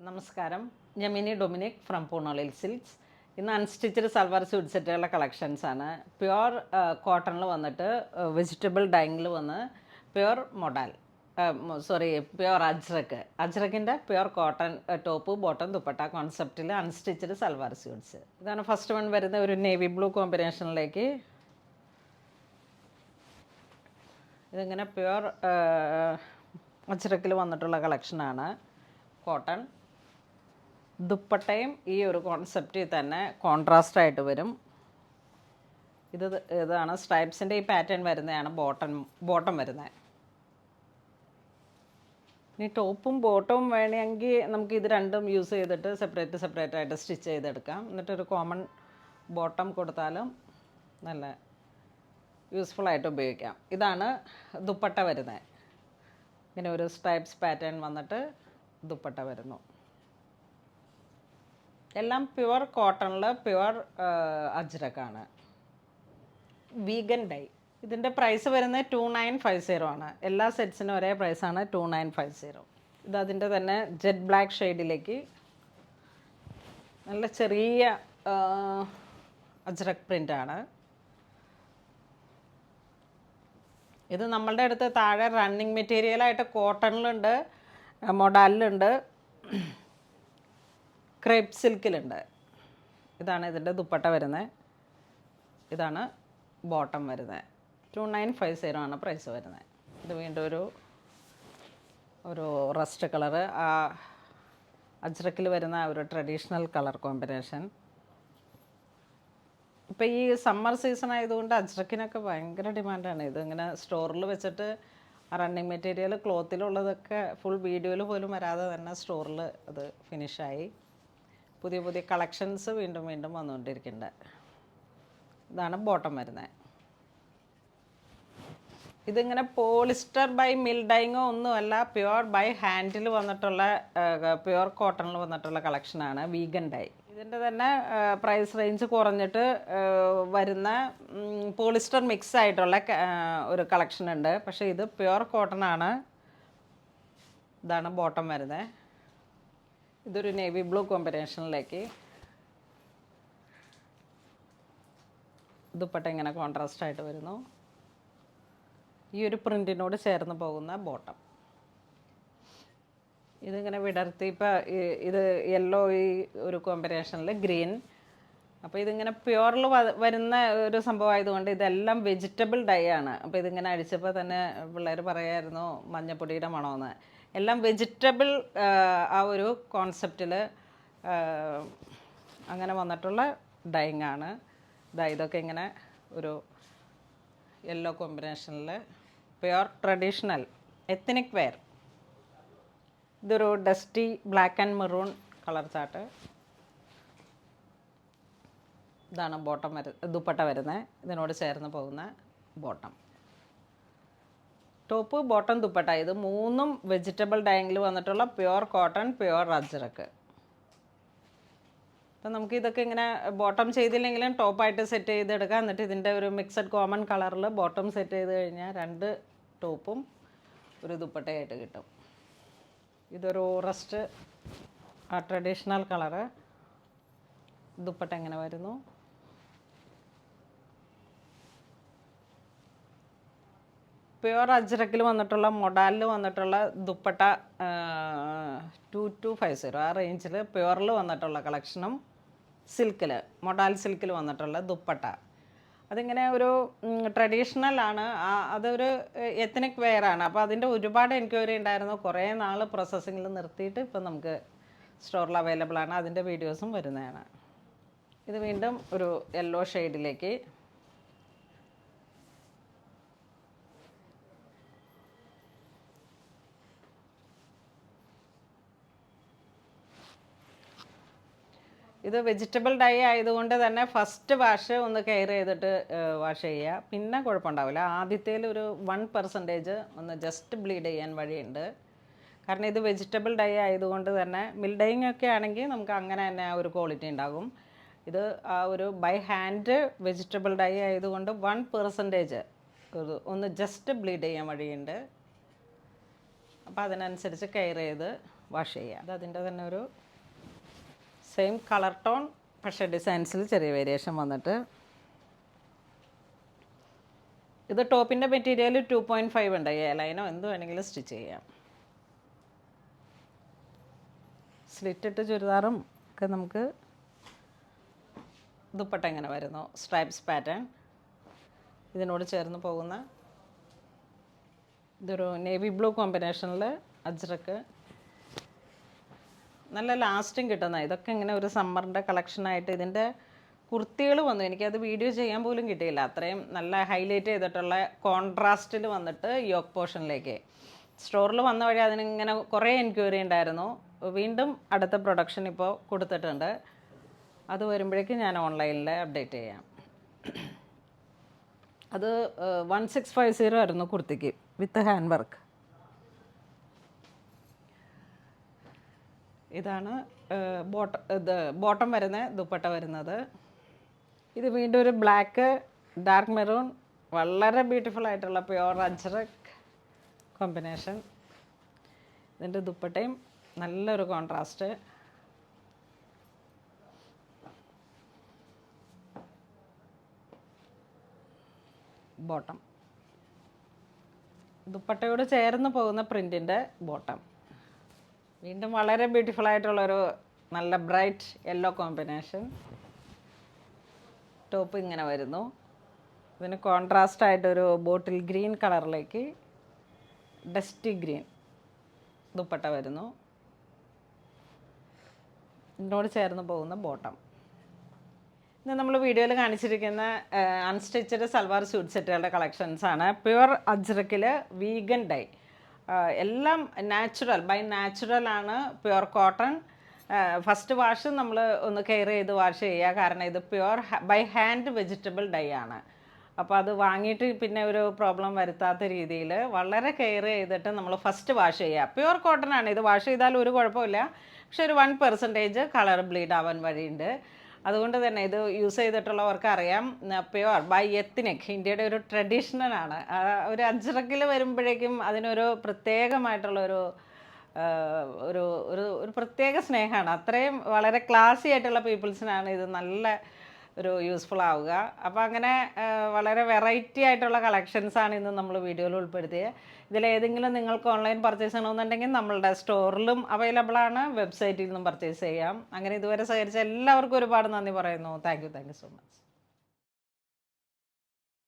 നമസ്കാരം, ഞാൻ Mini Dominic from പൂണോളിൽ സിൽക്സ്. ഇന്ന് അൺസ്റ്റിച്ചഡ് സൽവാർ സ്യൂട്ട് സെറ്റുകളുടെ കളക്ഷൻസാണ്. പ്യുവർ കോട്ടണിൽ വന്നിട്ട് വെജിറ്റബിൾ ഡൈങ്ങിൽ വന്ന് പ്യുവർ മൊഡാൽ പ്യുവർ അജ്രക്കിൻ്റെ pure cotton top bottom dupatta കോൺസെപ്റ്റിൽ അൺസ്റ്റിച്ചഡ് സൽവാർ സ്യൂട്ട്സ്. ഇതാണ് ഫസ്റ്റ് വൺ വരുന്ന ഒരു നേവി ബ്ലൂ കോമ്പിനേഷനിലേക്ക്. ഇതിങ്ങനെ പ്യുവർ അജ്രക്കിൽ വന്നിട്ടുള്ള കളക്ഷനാണ്. കോട്ടൺ ദുപ്പട്ടയും ഈ ഒരു കോൺസെപ്റ്റിൽ തന്നെ കോൺട്രാസ്റ്റ് ആയിട്ട് വരും. ഇതാണ് സ്ട്രൈപ്സിൻ്റെ ഈ പാറ്റേൺ വരുന്നതാണ് ബോട്ടം വരുന്നത്. ഇനി ടോപ്പും ബോട്ടവും വേണമെങ്കിൽ നമുക്ക് ഇത് രണ്ടും യൂസ് ചെയ്തിട്ട് സെപ്പറേറ്റ് ആയിട്ട് സ്റ്റിച്ച് ചെയ്തെടുക്കാം. എന്നിട്ടൊരു കോമൺ ബോട്ടം കൊടുത്താലും നല്ല യൂസ്ഫുള്ളായിട്ട് ഉപയോഗിക്കാം. ഇതാണ് ദുപ്പട്ട വരുന്നത്. ഇങ്ങനെ ഒരു സ്ട്രൈപ്സ് പാറ്റേൺ വന്നിട്ട് ദുപ്പട്ട വരുന്നു. എല്ലാം പ്യുവർ കോട്ടണിൽ പ്യുവർ അജ്രക്കാണ്. Vegan dye. ഇതിൻ്റെ പ്രൈസ് വരുന്നത് 2950 ആണ്. എല്ലാ സെറ്റ്സിനും ഒരേ പ്രൈസാണ് 2950. ഇതതിൻ്റെ തന്നെ ജെറ്റ് ബ്ലാക്ക് ഷെയ്ഡിലേക്ക് നല്ല ചെറിയ അജ്രക് പ്രിൻ്റാണ്. ഇത് നമ്മളുടെ അടുത്ത് താഴെ റണ്ണിങ് മെറ്റീരിയലായിട്ട് കോട്ടണിലുണ്ട്, മൊഡാലിലുണ്ട്, ക്രേപ്പ് സിൽക്കിലുണ്ട്. ഇതാണ് ഇതിൻ്റെ ദുപ്പട്ട വരുന്നത്. ഇതാണ് ബോട്ടം വരുന്നത്. 2950 ആണ് പ്രൈസ് വരുന്നത്. ഇത് വീണ്ടും ഒരു റസ്റ്റ് കളറ്, ആ അജ്രക്കിൽ വരുന്ന ഒരു ട്രഡീഷണൽ കളർ കോമ്പിനേഷൻ. ഇപ്പോൾ ഈ സമ്മർ സീസൺ ആയതുകൊണ്ട് അജ്രക്കിനൊക്കെ ഭയങ്കര ഡിമാൻഡാണ്. ഇതിങ്ങനെ സ്റ്റോറിൽ വെച്ചിട്ട് റണ്ണിങ് മെറ്റീരിയൽ ക്ലോത്തിലുള്ളതൊക്കെ ഫുൾ വീഡിയോയിൽ പോലും വരാതെ തന്നെ സ്റ്റോറിൽ അത് ഫിനിഷായി. പുതിയ കളക്ഷൻസ് വീണ്ടും വന്നുകൊണ്ടിരിക്കുന്നുണ്ട്. ഇതാണ് ബോട്ടം വരുന്നത്. ഇതിങ്ങനെ പോളിസ്റ്റർ ബൈ മിൽ ഡൈങ്ങോ ഒന്നുമല്ല, പ്യുവർ ബൈ ഹാൻഡിൽ വന്നിട്ടുള്ള പ്യുവർ കോട്ടണിൽ വന്നിട്ടുള്ള കളക്ഷനാണ് വീഗൻ ഡൈ. ഇതിൻ്റെ തന്നെ പ്രൈസ് റേഞ്ച് കുറഞ്ഞിട്ട് വരുന്ന പോളിസ്റ്റർ മിക്സ് ആയിട്ടുള്ള ഒരു കളക്ഷൻ ഉണ്ട്. പക്ഷേ ഇത് പ്യുവർ കോട്ടൺ ആണ്. ഇതാണ് ബോട്ടം വരുന്നത്. ഇതൊരു നേവി ബ്ലൂ കോമ്പിനേഷനിലേക്ക് ദുപ്പട്ട ഇങ്ങനെ കോൺട്രാസ്റ്റ് ആയിട്ട് വരുന്നു. ഈ ഒരു പ്രിൻറ്റിനോട് ചേർന്ന് പോകുന്ന ബോട്ടം. ഇതിങ്ങനെ വിടർത്തി, ഇപ്പോൾ ഇത് യെല്ലോ ഈ ഒരു കോമ്പിനേഷനിൽ ഗ്രീൻ. അപ്പോൾ ഇതിങ്ങനെ പ്യുവറിൽ വരുന്ന ഒരു സംഭവമായതുകൊണ്ട് ഇതെല്ലാം വെജിറ്റബിൾ ഡൈ ആണ്. അപ്പോൾ ഇതിങ്ങനെ അടിച്ചപ്പോൾ തന്നെ പിള്ളേർ പറയായിരുന്നു മഞ്ഞപ്പൊടിയുടെ മണമെന്ന്. എല്ലാം വെജിറ്റബിൾ ആ ഒരു കോൺസെപ്റ്റിൽ അങ്ങനെ വന്നിട്ടുള്ള ഡൈങ് ആണ്. ഇതൊക്കെ ഇങ്ങനെ ഒരു യെല്ലോ കോമ്പിനേഷനിൽ പ്യുവർ ട്രഡീഷണൽ എത്നിക് വെയർ. ഇതൊരു dusty black and maroon colour chart. ഇതാണ് ദുപ്പട്ട വരുന്നത്. ഇതിനോട് ചേർന്ന് പോകുന്ന ബോട്ടം. Top bottom dupatta. ഇത് മൂന്നും വെജിറ്റബിൾ ഡൈങ്ങിൽ വന്നിട്ടുള്ള പ്യുവർ കോട്ടൺ പ്യുവർ അജ്രക്ക്. അപ്പം നമുക്ക് ഇതൊക്കെ ഇങ്ങനെ ബോട്ടം ചെയ്തില്ലെങ്കിലും ടോപ്പായിട്ട് സെറ്റ് ചെയ്തെടുക്കാം. എന്നിട്ട് ഇതിൻ്റെ ഒരു മിക്സഡ് കോമൺ കളറിൽ ബോട്ടം സെറ്റ് ചെയ്ത് കഴിഞ്ഞാൽ 2 ടോപ്പും ഒരു ദുപ്പട്ടയായിട്ട് കിട്ടും. ഇതൊരു റസ്റ്റ് ട്രഡീഷണൽ കളറ്. ദുപ്പട്ട എങ്ങനെ വരുന്നു. പ്യുവർ അജ്രക്കിൽ വന്നിട്ടുള്ള മൊഡാലിൽ വന്നിട്ടുള്ള ദുപ്പട്ട 2250 ആ റേഞ്ചിൽ പ്യുവറിൽ വന്നിട്ടുള്ള കളക്ഷനും മൊഡാൽ സിൽക്കിൽ വന്നിട്ടുള്ള ദുപ്പട്ട. അതിങ്ങനെ ഒരു ട്രഡീഷണൽ ആണ്. അതൊരു എത്നിക് വെയർ ആണ്. അപ്പോൾ അതിൻ്റെ ഒരുപാട് എൻക്വയറി ഉണ്ടായിരുന്നു. കുറേ നാൾ പ്രോസസ്സിങ്ങിൽ നിർത്തിയിട്ട് ഇപ്പം നമുക്ക് സ്റ്റോറിൽ അവൈലബിൾ ആണ്. അതിൻ്റെ വീഡിയോസും വരുന്നതാണ്. ഇത് വീണ്ടും ഒരു യെല്ലോ ഷെയ്ഡിലേക്ക്. ഇത് വെജിറ്റബിൾ ഡൈ ആയതുകൊണ്ട് തന്നെ ഫസ്റ്റ് വാഷ് ഒന്ന് കെയർ ചെയ്തിട്ട് വാഷ് ചെയ്യുക. പിന്നെ കുഴപ്പമുണ്ടാവില്ല. ആദ്യത്തേൽ ഒരു 1% ഒന്ന് ജസ്റ്റ് ബ്ലീഡ് ചെയ്യാൻ വഴിയുണ്ട്. കാരണം ഇത് വെജിറ്റബിൾ ഡൈ ആയതുകൊണ്ട് തന്നെ മിൽ ഡൈങ് ഒക്കെ ആണെങ്കിൽ നമുക്ക് അങ്ങനെ തന്നെ ആ ഒരു ക്വാളിറ്റി ഉണ്ടാകും. ഇത് ആ ഒരു ബൈ ഹാൻഡ് വെജിറ്റബിൾ ഡൈ ആയതുകൊണ്ട് 1% ഒന്ന് ജസ്റ്റ് ബ്ലീഡ് ചെയ്യാൻ വഴിയുണ്ട്. അപ്പോൾ അതിനനുസരിച്ച് കെയർ ചെയ്ത് വാഷ് ചെയ്യുക. അത് അതിൻ്റെ തന്നെ ഒരു സെയിം കളർ ടോൺ, പക്ഷേ ഡിസൈൻസിൽ ചെറിയ വേരിയേഷൻ വന്നിട്ട്. ഇത് ടോപ്പിൻ്റെ മെറ്റീരിയൽ 2.5 ഉണ്ട്. ലൈനോ എന്ത് വേണമെങ്കിലും സ്റ്റിച്ച് ചെയ്യാം. സ്ലിറ്റിട്ട് ചുരിദാറും ഒക്കെ നമുക്ക്. ദുപ്പട്ട ഇങ്ങനെ വരുന്നു, സ്ട്രൈപ്സ് പാറ്റേൺ. ഇതിനോട് ചേർന്ന് പോകുന്ന ഇതൊരു നേവി ബ്ലൂ കോമ്പിനേഷനിൽ അജ്രക്ക്. നല്ല ലാസ്റ്റിങ് കിട്ടുന്ന ഇതൊക്കെ ഇങ്ങനെ ഒരു സമ്മറിൻ്റെ കളക്ഷനായിട്ട്. ഇതിൻ്റെ കുർത്തികൾ വന്നു, എനിക്കത് വീഡിയോ ചെയ്യാൻ പോലും കിട്ടിയില്ല. അത്രയും നല്ല ഹൈലൈറ്റ് ചെയ്തിട്ടുള്ള കോൺട്രാസ്റ്റിൽ വന്നിട്ട് യോക്ക് പോർഷനിലേക്ക്. സ്റ്റോറിൽ വന്ന വഴി അതിനിങ്ങനെ കുറേ എൻക്വയറി ഉണ്ടായിരുന്നു. വീണ്ടും അടുത്ത പ്രൊഡക്ഷൻ ഇപ്പോൾ കൊടുത്തിട്ടുണ്ട്. അത് വരുമ്പോഴേക്കും ഞാൻ ഓൺലൈനിൽ അപ്ഡേറ്റ് ചെയ്യാം. അത് 1650 ആയിരുന്നു കുർത്തിക്ക് വിത്ത് ഹാൻഡ് വർക്ക്. ഇതാണ് ബോട്ടം വരുന്ന ദുപ്പട്ട വരുന്നത്. ഇത് വീണ്ടും ഒരു ബ്ലാക്ക് ഡാർക്ക് മെറൂൺ, വളരെ ബ്യൂട്ടിഫുൾ ആയിട്ടുള്ള പ്യുവർ അജ്രക് കോമ്പിനേഷൻ. ഇതിൻ്റെ ദുപ്പട്ടയും നല്ലൊരു കോൺട്രാസ്റ്റ്. ബോട്ടം ദുപ്പട്ടയോട് ചേർന്ന് പോകുന്ന പ്രിൻറ്റിൻ്റെ ബോട്ടം. വീണ്ടും വളരെ ബ്യൂട്ടിഫുൾ ആയിട്ടുള്ളൊരു നല്ല ബ്രൈറ്റ് യെല്ലോ കോമ്പിനേഷൻ. ടോപ്പ് ഇങ്ങനെ വരുന്നു. ഇതിന് കോൺട്രാസ്റ്റ് ആയിട്ടൊരു ബോട്ടിൽ ഗ്രീൻ കളറിലേക്ക് ഡസ്റ്റി ഗ്രീൻ ദുപ്പട്ട വരുന്നു. ഇതിനോട് ചേർന്ന് പോകുന്ന ബോട്ടം. ഇന്ന് നമ്മൾ വീഡിയോയിൽ കാണിച്ചിരിക്കുന്ന അൺസ്റ്റിച്ചഡ് സൽവാർ സ്യൂട്ട് സെറ്റുകളുടെ കളക്ഷൻസാണ്. പ്യുവർ അജ്രക്കിൽ വീഗൻ ഡൈ. എല്ലാം നാച്ചുറൽ ബൈ നാച്ചുറൽ ആണ്. Pure cotton. ഫസ്റ്റ് വാഷ് നമ്മൾ ഒന്ന് കെയർ ചെയ്ത് വാഷ് ചെയ്യുക. കാരണം ഇത് pure by hand vegetable dye ആണ്. അപ്പോൾ അത് വാങ്ങിയിട്ട് പിന്നെ ഒരു പ്രോബ്ലം വരുത്താത്ത രീതിയിൽ വളരെ കെയർ ചെയ്തിട്ട് നമ്മൾ ഫസ്റ്റ് വാഷ് ചെയ്യുക. പ്യുവർ കോട്ടൺ ആണ്. ഇത് വാഷ് ചെയ്താൽ ഒരു കുഴപ്പമില്ല. പക്ഷെ ഒരു 1% കളർ ബ്ലീഡ് ആവാൻ വഴിയുണ്ട്. അതുകൊണ്ട് തന്നെ ഇത് യൂസ് ചെയ്തിട്ടുള്ളവർക്ക് അറിയാം. പ്യുവർ ബൈ എത്നിക്, ഇന്ത്യയുടെ ഒരു ട്രഡീഷണലാണ്. ഒരു അജ്രക്കിൽ വരുമ്പോഴേക്കും അതിനൊരു പ്രത്യേകമായിട്ടുള്ളൊരു ഒരു ഒരു ഒരു പ്രത്യേക സ്നേഹമാണ്. അത്രയും വളരെ ക്ലാസി ആയിട്ടുള്ള പീപ്പിൾസിനാണ് ഇത് നല്ല ഒരു യൂസ്ഫുൾ ആവുക. അപ്പോൾ അങ്ങനെ വളരെ വെറൈറ്റി ആയിട്ടുള്ള കളക്ഷൻസാണ് ഇന്ന് നമ്മൾ വീഡിയോയിൽ ഉൾപ്പെടുത്തിയത്. ഇതിലേതെങ്കിലും നിങ്ങൾക്ക് ഓൺലൈൻ പർച്ചേസ് ചെയ്യണമെന്നുണ്ടെങ്കിൽ നമ്മളുടെ സ്റ്റോറിലും അവൈലബിൾ ആണ്, വെബ്സൈറ്റിൽ നിന്നും പർച്ചേസ് ചെയ്യാം. അങ്ങനെ ഇതുവരെ സഹകരിച്ച എല്ലാവർക്കും ഒരുപാട് നന്ദി പറയുന്നു. Thank you so much.